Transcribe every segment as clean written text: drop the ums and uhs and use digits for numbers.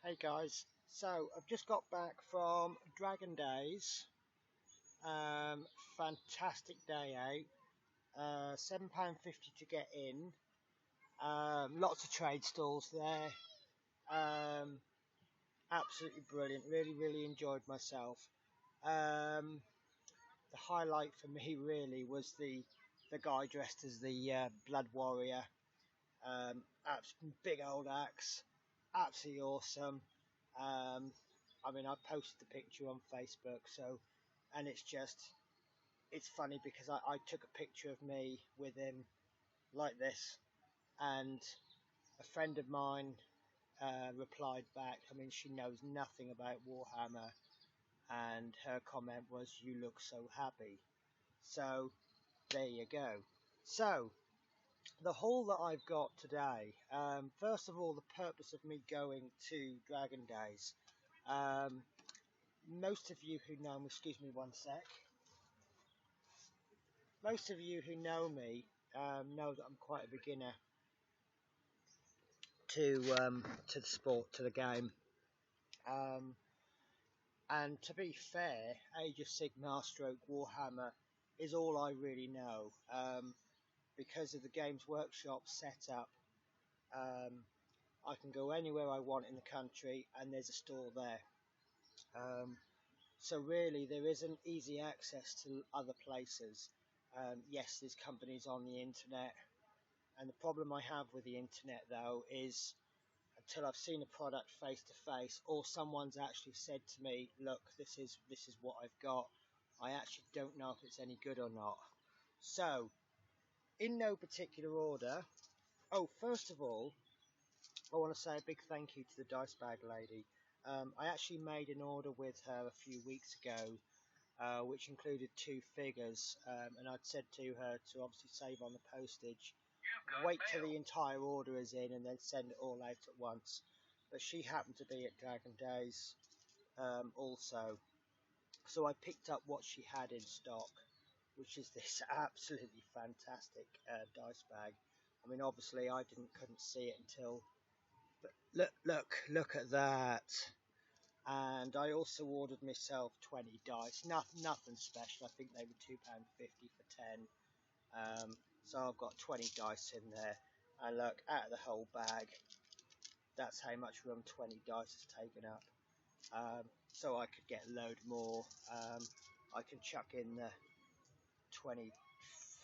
Hey guys, so I've just got back from Dragondaze. Fantastic day out. £7.50 to get in. Lots of trade stalls there. Um, Absolutely brilliant. Really enjoyed myself. The highlight for me really was the guy dressed as the Blood Warrior. Big old axe, absolutely awesome. I mean, I posted the picture on Facebook, and it's funny because I took a picture of me with him like this, and a friend of mine replied back. I mean, she knows nothing about Warhammer, and her comment was, "You look so happy." So there you go. So the haul that I've got today, first of all, the purpose of me going to Dragondaze. Most of you who know me, excuse me one sec. Most of you who know me know that I'm quite a beginner to the sport, to the game. And to be fair, Age of Sigmar / Warhammer is all I really know. Because of the Games Workshop setup, I can go anywhere I want in the country and there's a store there. So really there isn't easy access to other places. Yes, there's companies on the internet, and the problem I have with the internet though is until I've seen a product face to face, or someone's actually said to me, look, this is what I've got, I actually don't know if it's any good or not. So in no particular order, first of all, I want to say a big thank you to the dice bag lady. I actually made an order with her a few weeks ago, which included 2 figures, and I'd said to her to obviously save on the postage, wait till the entire order is in and then send it all out at once. But she happened to be at Dragondaze also, so I picked up what she had in stock, which is this absolutely fantastic dice bag. I mean, obviously I couldn't see it until, but look at that. And I also ordered myself 20 dice, nothing special. I think they were £2.50 for 10. So I've got 20 dice in there, and look, out of the whole bag, that's how much room 20 dice has taken up. So I could get a load more. I can chuck in the 20,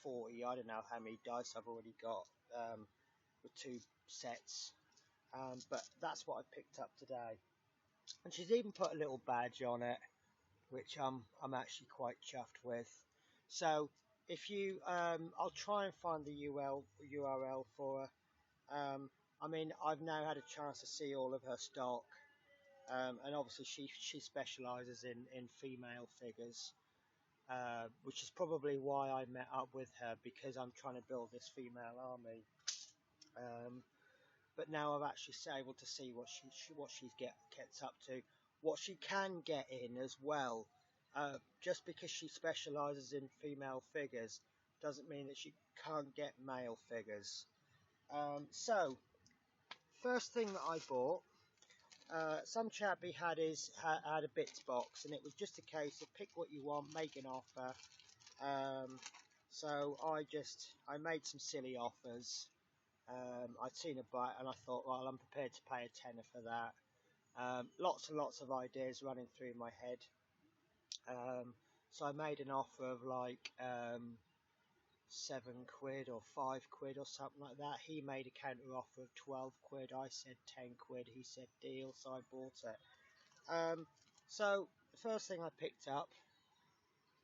40, I don't know how many dice I've already got with 2 sets. But that's what I picked up today. And she's even put a little badge on it, which I'm actually quite chuffed with. So if you, I'll try and find the URL for her. I mean, I've now had a chance to see all of her stock, and obviously she specialises in female figures, which is probably why I met up with her, because I'm trying to build this female army. But now I've actually able to see what she gets up to, what she can get in as well. Just because she specialises in female figures doesn't mean that she can't get male figures. So first thing that I bought, some chappie had a bits box, and it was just a case of pick what you want, make an offer. So I made some silly offers. I'd seen a bite and I thought, well, I'm prepared to pay a tenner for that. Lots and lots of ideas running through my head. So I made an offer of like £7 or £5 or something like that. He made a counter offer of £12. I said £10. He said deal, so I bought it. So the first thing I picked up,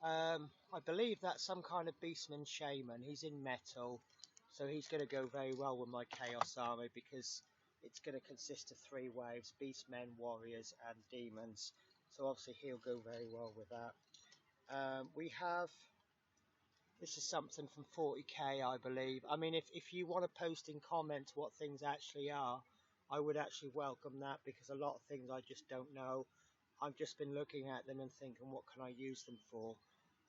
I believe that's some kind of Beastman Shaman. He's in metal, so he's going to go very well with my Chaos army, because it's going to consist of 3 waves: Beastmen, Warriors and Demons. So obviously he'll go very well with that. This is something from 40k, I believe. I mean, if you want to post in comments what things actually are, I would actually welcome that, because a lot of things I just don't know. I've just been looking at them and thinking, what can I use them for?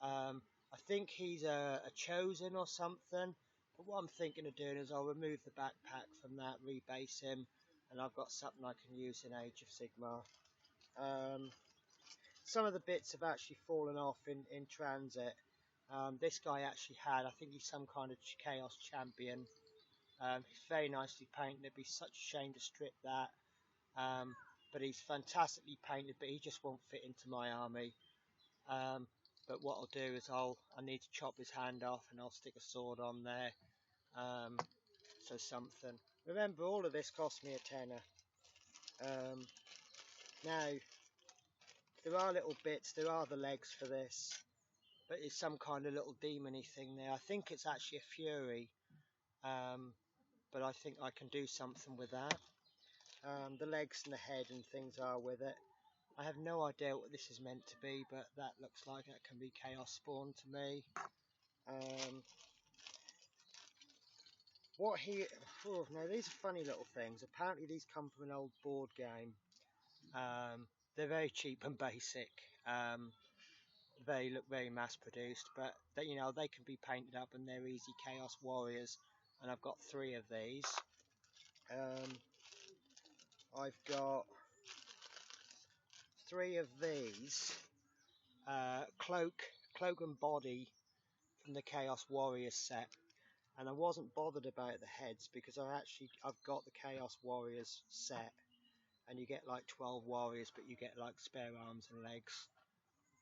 I think he's a chosen or something. But what I'm thinking of doing is I'll remove the backpack from that, rebase him, and and I've got something I can use in Age of Sigmar. Some of the bits have actually fallen off in transit. This guy actually had, I think he's some kind of Chaos champion. He's very nicely painted. It'd be such a shame to strip that. But he's fantastically painted, but he just won't fit into my army. But what I'll do is I need to chop his hand off and I'll stick a sword on there. So something. Remember, all of this cost me a tenner. Now, there are little bits, there are the legs for this, but it's some kind of little demon-y thing there. I think it's actually a fury, but I think I can do something with that. The legs and the head and things are with it. I have no idea what this is meant to be, but that looks like it can be Chaos Spawn to me. Now these are funny little things. Apparently these come from an old board game. They're very cheap and basic. They look very mass produced, but they, you know, they can be painted up and they're easy Chaos Warriors. And I've got 3 of these. I've got 3 of these. Cloak and body from the Chaos Warriors set. And I wasn't bothered about the heads because I've got the Chaos Warriors set. And you get like 12 warriors, but you get like spare arms and legs,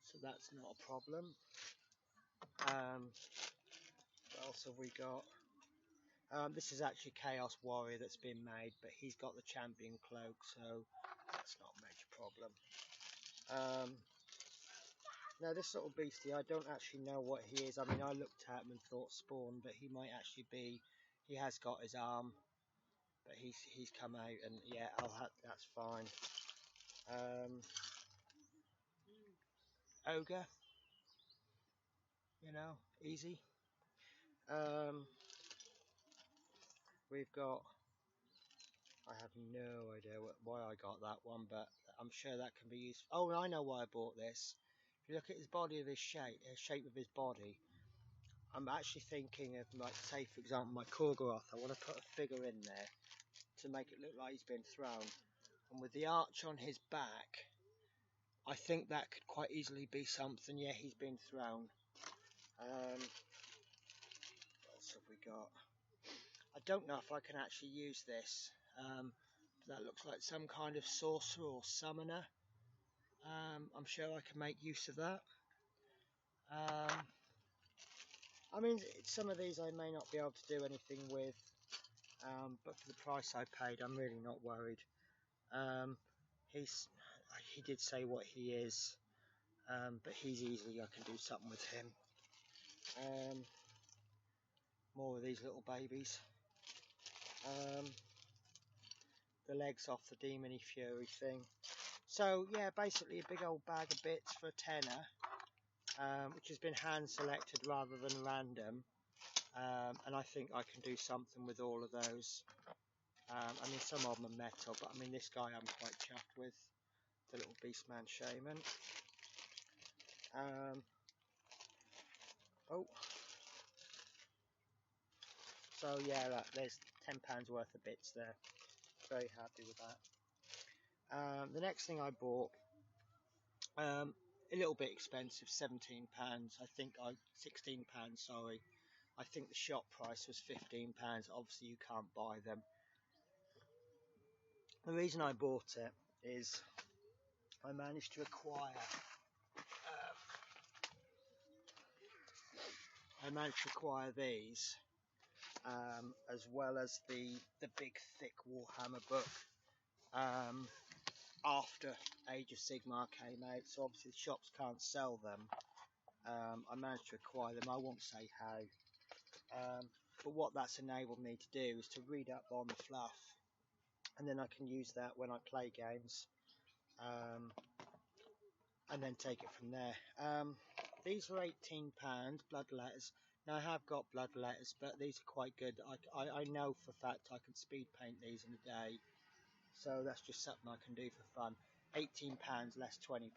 so that's not a problem. What else have we got? This is actually Chaos Warrior that's been made, but he's got the champion cloak, so that's not a major problem. Now this little beastie, I don't actually know what he is. I mean, I looked at him and thought Spawn, but he might actually be, he has got his arm, but he's come out, and yeah, that's fine. Ogre, you know, easy. We've got, I have no idea why I got that one, but I'm sure that can be used. Oh, I know why I bought this. If you look at his body, of his shape of his body, I'm actually thinking of, like, say for example, my Korgoroth. I want to put a figure in there to make it look like he's been thrown, and with the arch on his back, I think that could quite easily be something. Yeah, he's been thrown. What else have we got? I don't know if I can actually use this. That looks like some kind of sorcerer or summoner. I'm sure I can make use of that. I mean, some of these I may not be able to do anything with, but for the price I paid, I'm really not worried. He did say what he is, but he's easy. I can do something with him. More of these little babies. The legs off the Demony Fury thing. So yeah, basically a big old bag of bits for a tenner, which has been hand selected rather than random, and I think I can do something with all of those. I mean, some of them are metal, but I mean, this guy I'm quite chuffed with, the little Beastman Shaman. So yeah, look, there's £10 worth of bits there. Very happy with that. The next thing I bought, a little bit expensive, £17. I think £16. Sorry, I think the shop price was £15. Obviously, you can't buy them. The reason I bought it is I managed to acquire. These, as well as the big thick Warhammer book. After Age of Sigmar came out, so obviously the shops can't sell them. I managed to acquire them. I won't say how, but what that's enabled me to do is to read up on the fluff, and then I can use that when I play games, and then take it from there. These are £18 blood letters. Now I have got blood letters, but these are quite good. I know for a fact I can speed paint these in a day, so that's just something I can do for fun. £18 less 20%.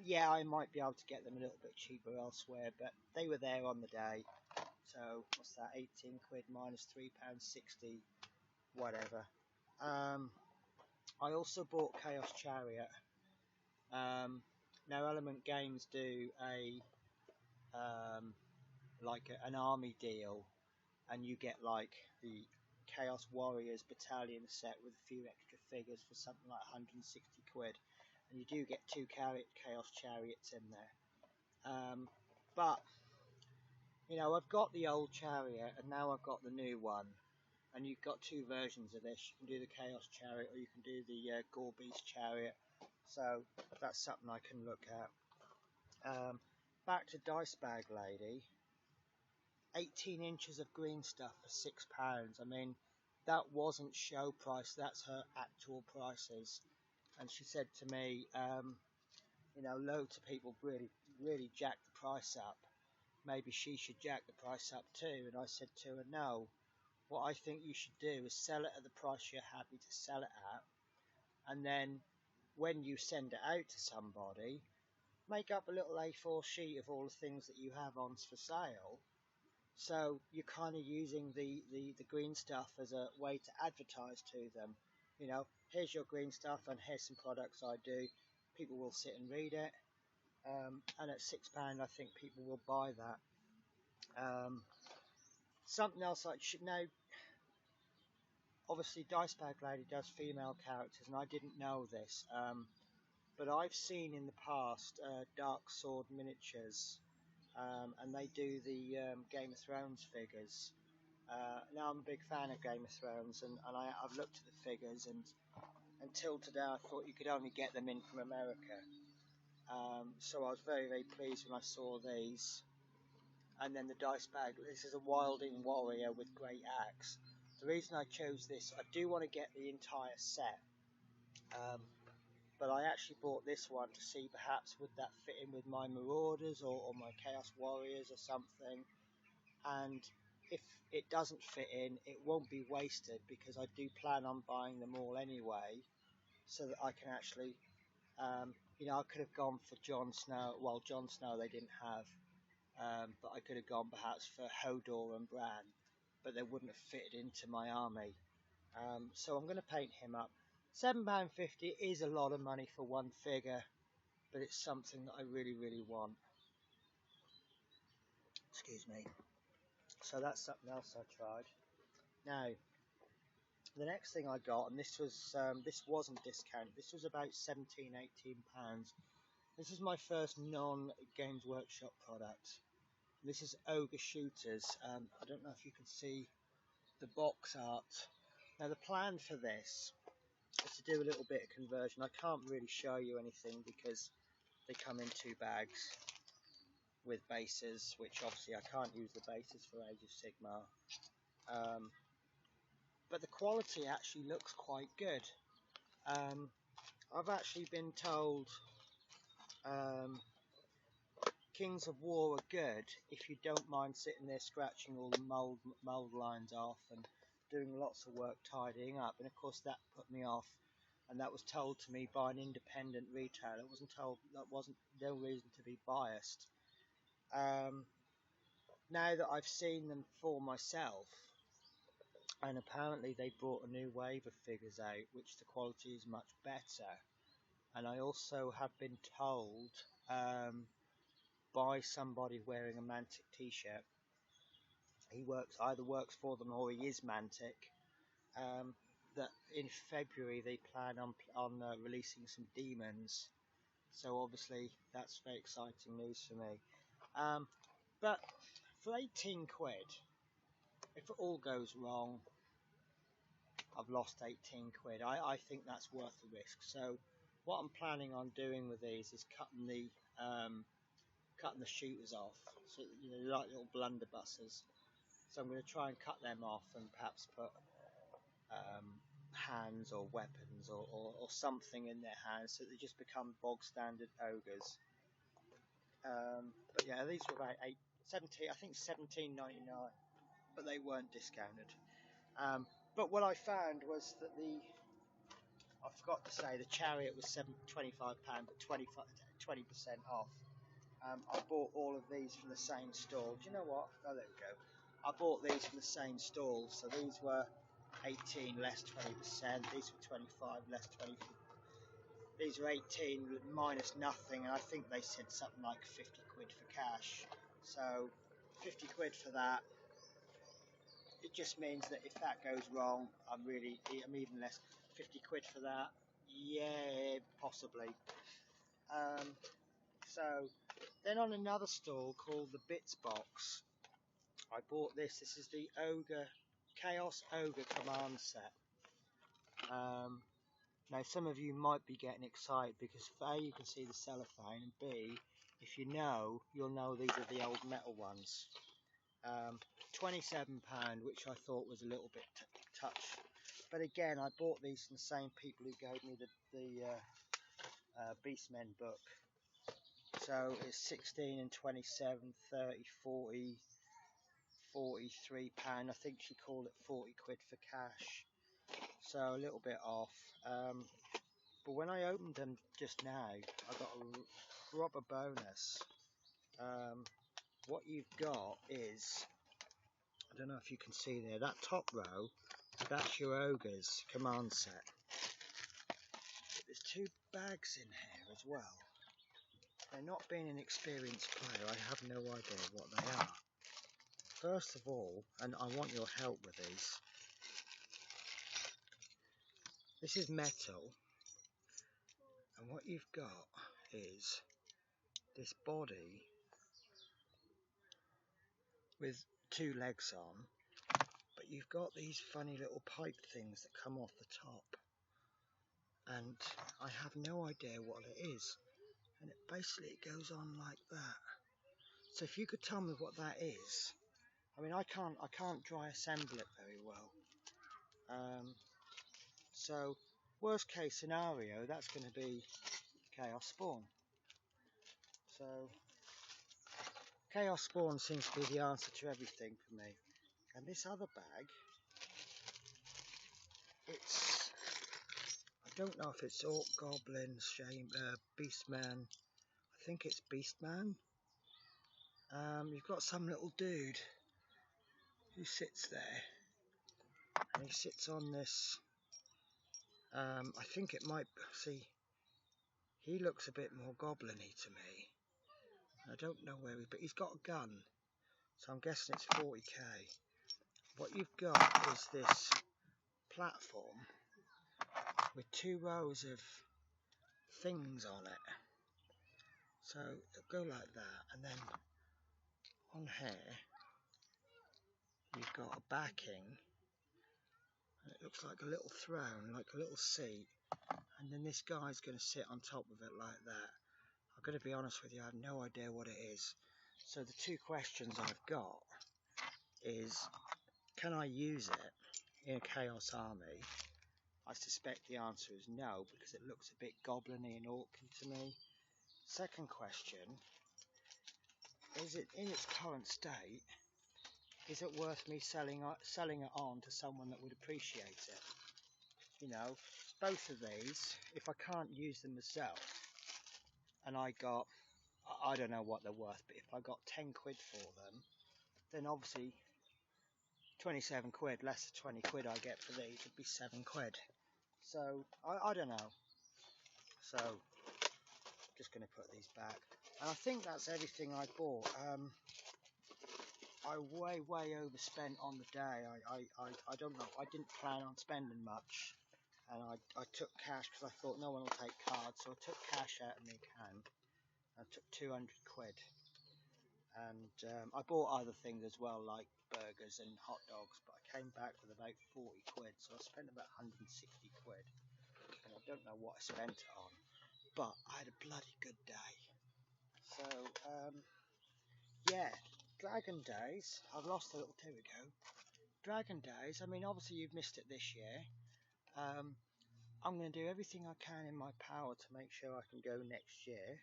Yeah, I might be able to get them a little bit cheaper elsewhere, but they were there on the day. So what's that? 18 quid minus £3.60. whatever. I also bought Chaos Chariot. Now Element Games do an army deal, and you get like the Chaos Warriors battalion set with a few extra figures for something like 160 quid, and you do get 2 Chaos Chariots in there. But you know, I've got the old chariot and now I've got the new one, and you've got 2 versions of this. You can do the Chaos Chariot or you can do the Gore Beast Chariot, so that's something I can look at. Back to Dice Bag Lady. 18 inches of green stuff for £6. I mean, that wasn't show price, that's her actual prices. And she said to me, you know, loads of people really jacked the price up. Maybe she should jack the price up too. And I said to her, no, what I think you should do is sell it at the price you're happy to sell it at. And then when you send it out to somebody, make up a little A4 sheet of all the things that you have on for sale. So you're kind of using the green stuff as a way to advertise to them. You know, here's your green stuff and here's some products I do. People will sit and read it. And at £6 I think people will buy that. Something else I should know, obviously Dice Bag Lady does female characters, and I didn't know this, but I've seen in the past Dark Sword Miniatures, and they do the Game of Thrones figures. Now I'm a big fan of Game of Thrones, and I've looked at the figures, and until today I thought you could only get them in from America. So I was very pleased when I saw these. And then the Dice Bag, this is a Wilding Warrior with Great Axe. The reason I chose this, I do want to get the entire set, but I actually bought this one to see perhaps would that fit in with my Marauders or my Chaos Warriors or something. And if it doesn't fit in, it won't be wasted, because I do plan on buying them all anyway, so that I can actually, you know, I could have gone for Jon Snow. Well, Jon Snow they didn't have, but I could have gone perhaps for Hodor and Bran, but they wouldn't have fitted into my army. So I'm going to paint him up. £7.50 is a lot of money for one figure, but it's something that I really want. Excuse me. So that's something else I tried. Now, the next thing I got, and this wasn't discounted, this was about £17–18. This is my first non-Games Workshop product. This is Ogre Shooters. I don't know if you can see the box art. Now the plan for this is to do a little bit of conversion. I can't really show you anything because they come in 2 bags with bases, which obviously I can't use the bases for Age of Sigmar. But the quality actually looks quite good. I've actually been told Kings of War are good if you don't mind sitting there scratching all the mould lines off and doing lots of work tidying up. And of course that put me off, and that was told to me by an independent retailer. That wasn't no reason to be biased. Now that I've seen them for myself, and apparently they brought a new wave of figures out, which the quality is much better. And I also have been told by somebody wearing a Mantic t-shirt, he either works for them or he is Mantic, that in February they plan on releasing some demons. So obviously that's very exciting news for me. But for 18 quid, if it all goes wrong, I've lost 18 quid. I think that's worth the risk. So what I'm planning on doing with these is cutting the shooters off, so you know, like little blunderbusses. So I'm going to try and cut them off and perhaps put hands or weapons or something in their hands, so they just become bog standard ogres. But yeah, these were about 17, I think £17.99, but they weren't discounted. But what I found was that I forgot to say, the chariot was £25, but 20% off. I bought all of these from the same stall. Do you know what? Oh, there we go. I bought these from the same stall, so these were 18 less 20%, these were 25 less 20%. These are 18 minus nothing, and I think they said something like 50 quid for cash. So 50 quid for that. It just means that if that goes wrong, I'm even less. 50 quid for that. Yeah, possibly. So then on another stall called the Bits Box, I bought this. This is the Ogre Chaos Ogre Command Set. Now some of you might be getting excited because A, you can see the cellophane, and B, if you know, you'll know these are the old metal ones. £27, which I thought was a little bit touch. But again, I bought these from the same people who gave me the Beastmen book. So it's 16 and 27, 30, 40, 43 £43. I think she called it 40 quid for cash. So a little bit off. But when I opened them just now, I got a proper bonus. What you've got is, I don't know if you can see there, that top row, that's your Ogre's command set. There's 2 bags in here as well. Now, not being an experienced player, I have no idea what they are. First of all, and I want your help with these, this is metal, and what you've got is this body with 2 legs on, but you've got these funny little pipe things that come off the top, and I have no idea what it is, and it basically goes on like that. So if you could tell me what that is. I mean, I can't dry assemble it very well. So worst case scenario, that's going to be Chaos Spawn. So Chaos Spawn seems to be the answer to everything for me. And this other bag, it's, I don't know if it's Orc, Goblin, Beastman. I think it's Beastman. You've got some little dude who sits there, and he sits on this. I think it might, see, he looks a bit more goblin-y to me. I don't know where but he's got a gun, so I'm guessing it's 40k. What you've got is this platform with 2 rows of things on it. So it'll go like that, and then on here you've got a backing, and it looks like a little throne, like a little seat, and then this guy's going to sit on top of it like that. I'm going to be honest with you, I have no idea what it is. So the 2 questions I've got is, can I use it in a Chaos army? I suspect the answer is no, because it looks a bit goblin-y and orky to me. Second question, is it in its current state, is it worth me selling it on to someone that would appreciate it? You know, both of these, if I can't use them myself, and I don't know what they're worth, but if I got 10 quid for them, then obviously 27 quid less the 20 quid I get for these would be 7 quid. So I don't know. So just going to put these back, and I think that's everything I bought. I way overspent on the day. I don't know, I didn't plan on spending much, and I took cash because I thought no one will take cards, so I took cash out of my account. I took 200 quid, and I bought other things as well, like burgers and hot dogs, but I came back with about 40 quid, so I spent about 160 quid, and I don't know what I spent it on, but I had a bloody good day. So yeah, Dragondaze, I've lost a little, there we go. Dragondaze, I mean, obviously you've missed it this year. I'm going to do everything I can in my power to make sure I can go next year.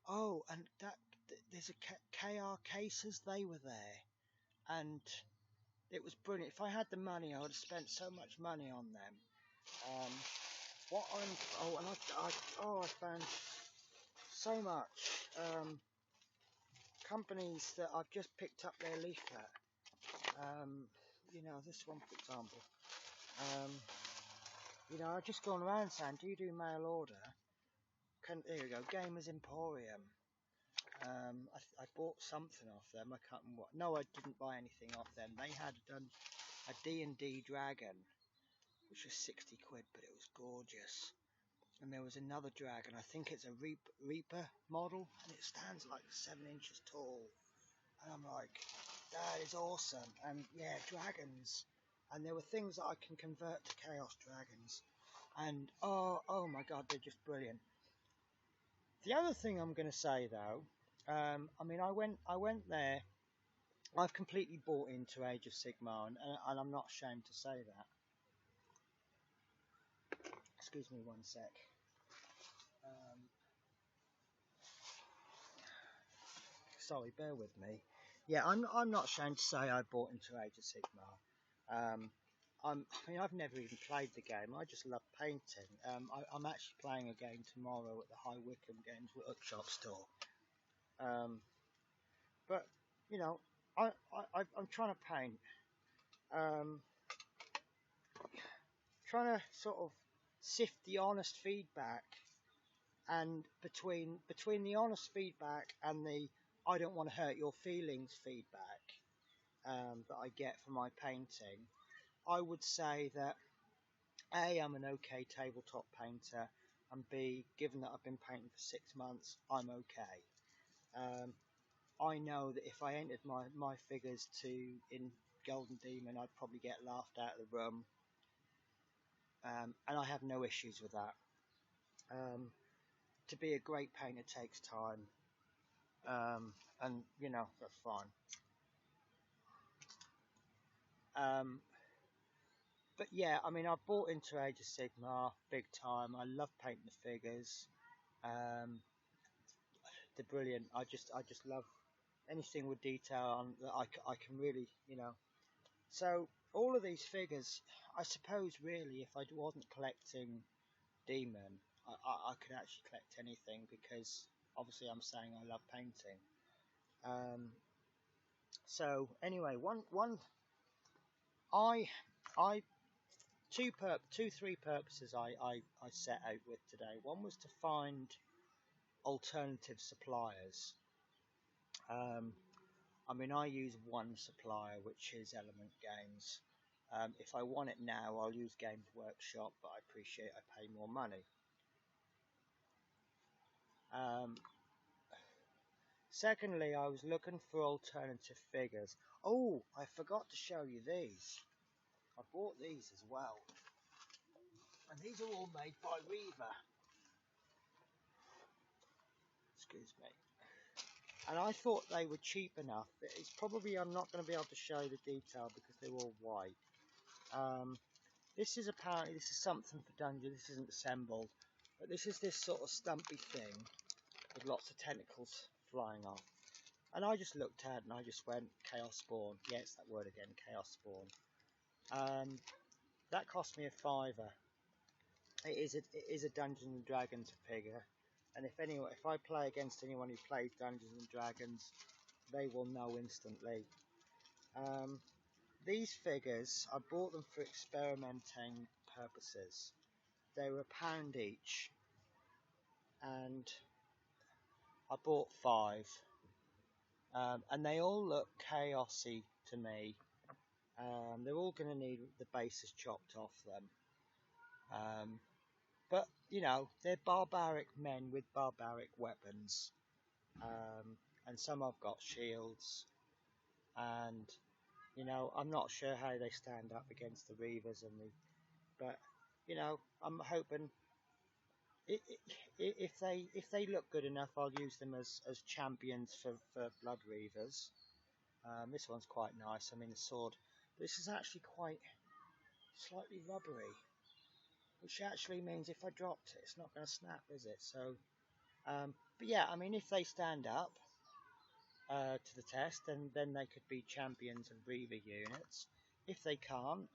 Oh, and there's a KR cases, they were there, and it was brilliant. If I had the money, I would have spent so much money on them. I found so much companies that I've just picked up their leaflet. you know, this one for example. You know, I've just gone around saying, do you do mail order? There you go, Gamers Emporium. I bought something off them. I can't remember what. No, I didn't buy anything off them. They had done a D&D dragon, which was 60 quid, but it was gorgeous. And there was another dragon. I think it's a Reaper model, and it stands like 7 inches tall. And I'm like, that is awesome. And yeah, dragons. And there were things that I can convert to Chaos dragons. And oh my god, they're just brilliant. The other thing I'm going to say though, I mean, I went there. I've completely bought into Age of Sigmar, and I'm not ashamed to say that. Excuse me one sec. Sorry, bear with me. Yeah, I'm not ashamed to say I bought into Age of Sigmar. I mean, I've never even played the game. I just love painting. I'm actually playing a game tomorrow at the High Wycombe Games Workshop store. But you know, I'm trying to paint. Trying to sort of sift the honest feedback, and between the honest feedback and the I don't want to hurt your feelings feedback that I get from my painting, I would say that A, I'm an okay tabletop painter, and B, given that I've been painting for 6 months, I'm okay. I know that if I entered my figures in Golden Demon, I'd probably get laughed out of the room, and I have no issues with that. To be a great painter takes time, and you know, that's fine. But yeah, I mean, I've bought into Age of Sigmar big time. I love painting the figures. They're brilliant. I just love anything with detail on that I can really, you know. So all of these figures, I suppose, really, if I wasn't collecting Demon, I could actually collect anything, because obviously I'm saying I love painting. So anyway, three purposes I set out with today. One was to find alternative suppliers. I mean, I use one supplier, which is Element Games. If I want it now, I'll use Games Workshop, but I appreciate I pay more money. Secondly, I was looking for alternative figures. Oh, I forgot to show you these. I bought these as well. And these are all made by Reaver. Excuse me. And I thought they were cheap enough. It's probably, I'm not going to be able to show the detail because they're all white. This is something for Dungeness. This isn't assembled, but this is this sort of stumpy thing with lots of tentacles flying off. And I just looked at it and I just went, Chaos Spawn. Yeah, it's that word again, Chaos Spawn. That cost me a £5. It is a Dungeons and Dragons figure, and if I play against anyone who plays Dungeons and Dragons, they will know instantly. These figures, I bought them for experimenting purposes. They were £1 each, and I bought 5. And they all look chaosy to me. They're all going to need the bases chopped off them. But, you know, they're barbaric men with barbaric weapons. And some have got shields. And, you know, I'm not sure how they stand up against the Reavers but, you know, I'm hoping if they look good enough, I'll use them as champions for Blood Reavers. This one's quite nice. I mean, the sword. This is actually quite slightly rubbery, which actually means if I dropped it, it's not going to snap, is it? So, but yeah, I mean, if they stand up to the test, then they could be champions of Reaver units. If they can't,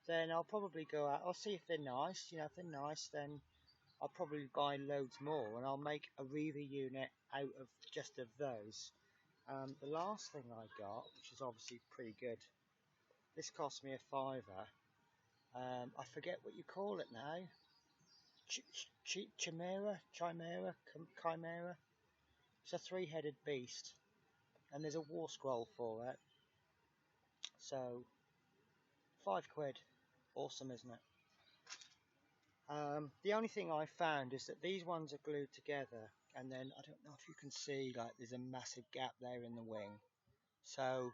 then I'll probably go out. I'll see if they're nice. You know, if they're nice, then I'll probably buy loads more, and I'll make a Reaver unit out of those. The last thing I got, which is obviously pretty good, This cost me a £5. I forget what you call it now. Chimera? It's a 3-headed beast, and there's a war scroll for it. So, £5. Awesome, isn't it? The only thing I found is that these ones are glued together, and then I don't know if you can see, like, there's a massive gap there in the wing. So,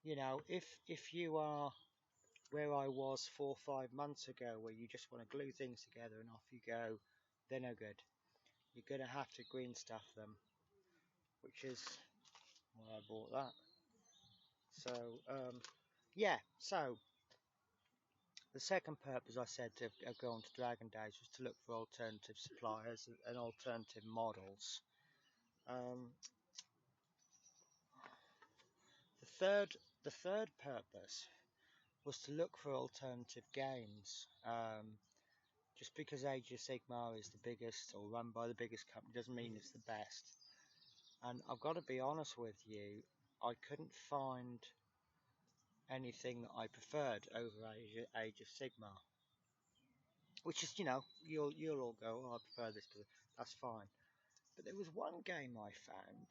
you know, if you are where I was 4 or 5 months ago, where you just want to glue things together and off you go, they're no good. You're going to have to green stuff them, which is why I bought that. So, yeah, so the second purpose I said to go on to Dragondaze was to look for alternative suppliers and alternative models. The third purpose was to look for alternative games. Just because Age of Sigmar is the biggest or run by the biggest company doesn't mean it's the best. And I've got to be honest with you, I couldn't find anything that I preferred over Age of Sigmar. Which is, you know, you'll all go, oh, I prefer this, because that's fine. But there was one game I found,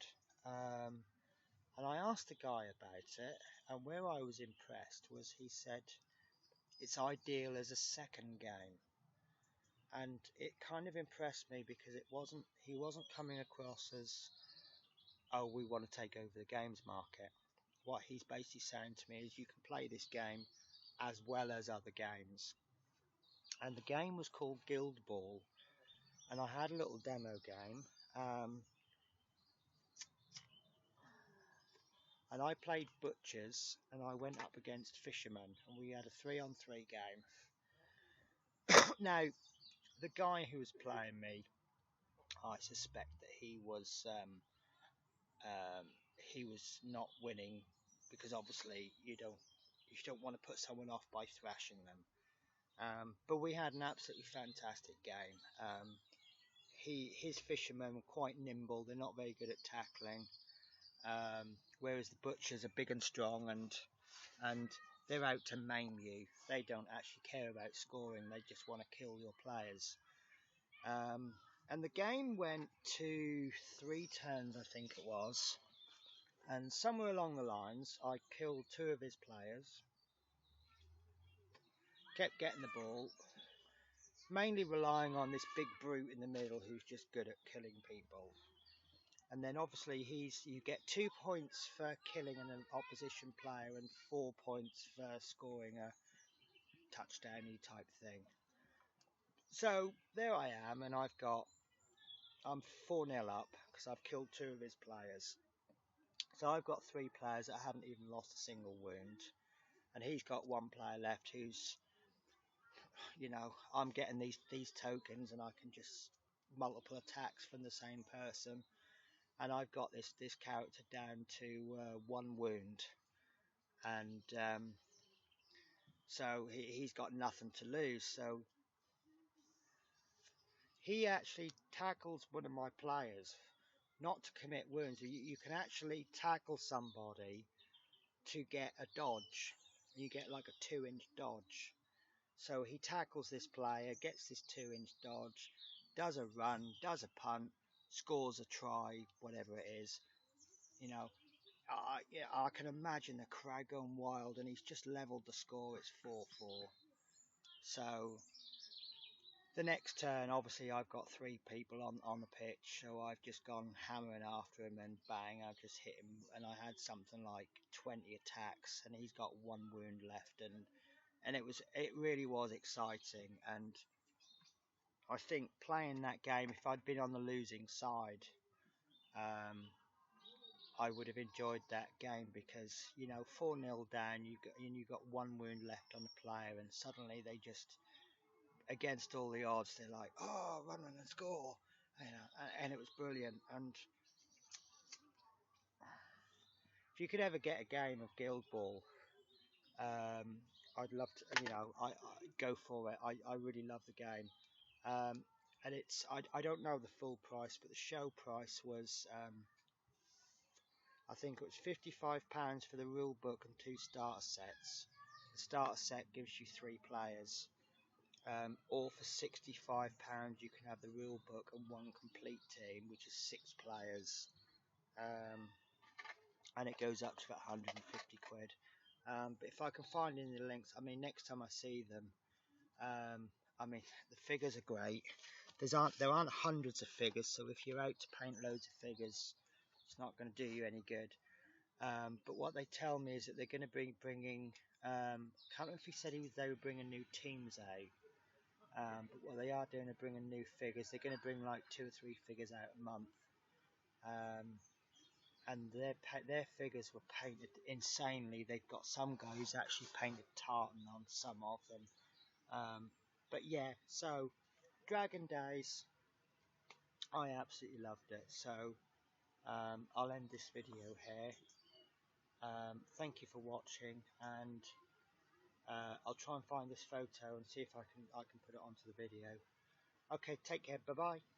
and I asked the guy about it, and where I was impressed was he said it's ideal as a second game. And it kind of impressed me because he wasn't coming across as, oh, we want to take over the games market. What he's basically saying to me is you can play this game as well as other games. And the game was called Guild Ball, and I had a little demo game, and I played Butchers, and I went up against Fishermen, and we had a 3-on-3 game. Now, the guy who was playing me, I suspect that he was not winning, because obviously you don't want to put someone off by thrashing them. But we had an absolutely fantastic game. His fishermen were quite nimble. They're not very good at tackling, whereas the butchers are big and strong, and they're out to maim you. They don't actually care about scoring. They just want to kill your players. And the game went to 3 turns, I think it was. And somewhere along the lines, I killed 2 of his players. Kept getting the ball, mainly relying on this big brute in the middle who's just good at killing people. And then obviously you get 2 points for killing an opposition player and 4 points for scoring a touchdown-y type thing. So there I am, and I'm 4-0 up because I've killed 2 of his players. So I've got 3 players that haven't even lost a single wound, and he's got 1 player left who's, you know, I'm getting these tokens, and I can just multiple attacks from the same person, and I've got this character down to 1 wound, and so he's got nothing to lose. So he actually tackles one of my players, not to commit wounds. You can actually tackle somebody to get a dodge. You get like a 2-inch dodge. So he tackles this player, gets this 2-inch dodge, does a run, does a punt, scores a try, whatever it is. You know, yeah, I can imagine the crowd going wild, and he's just leveled the score. It's 4-4. So the next turn, obviously, I've got 3 people on the pitch, so I've just gone hammering after him, and bang, I've just hit him, and I had something like 20 attacks, and he's got 1 wound left, and it really was exciting. And I think playing that game, if I'd been on the losing side, I would have enjoyed that game, because, you know, 4-0 down, you got 1 wound left on the player, and suddenly they just, against all the odds, they're like, oh, run and score, you know, and it was brilliant. And if you could ever get a game of Guild Ball, I'd love to, you know, I go for it. I really love the game. And I don't know the full price, but the show price was, I think it was £55 for the rule book and 2 starter sets. The starter set gives you 3 players. Or for £65 you can have the rule book and 1 complete team, which is 6 players. And it goes up to about 150 quid. But if I can find any links, I mean, next time I see them, I mean, the figures are great. There aren't hundreds of figures, so if you're out to paint loads of figures, it's not going to do you any good. But what they tell me is that they're going to be bringing, can't remember if he said they were bringing new teams out. But what they are doing, they're bringing new figures. They're going to bring like 2 or 3 figures out a month. And their figures were painted insanely. They've got some guys actually painted tartan on some of them. But yeah, so Dragondaze, I absolutely loved it. So I'll end this video here. Thank you for watching, and I'll try and find this photo and see if I can put it onto the video. Okay, take care. Bye bye.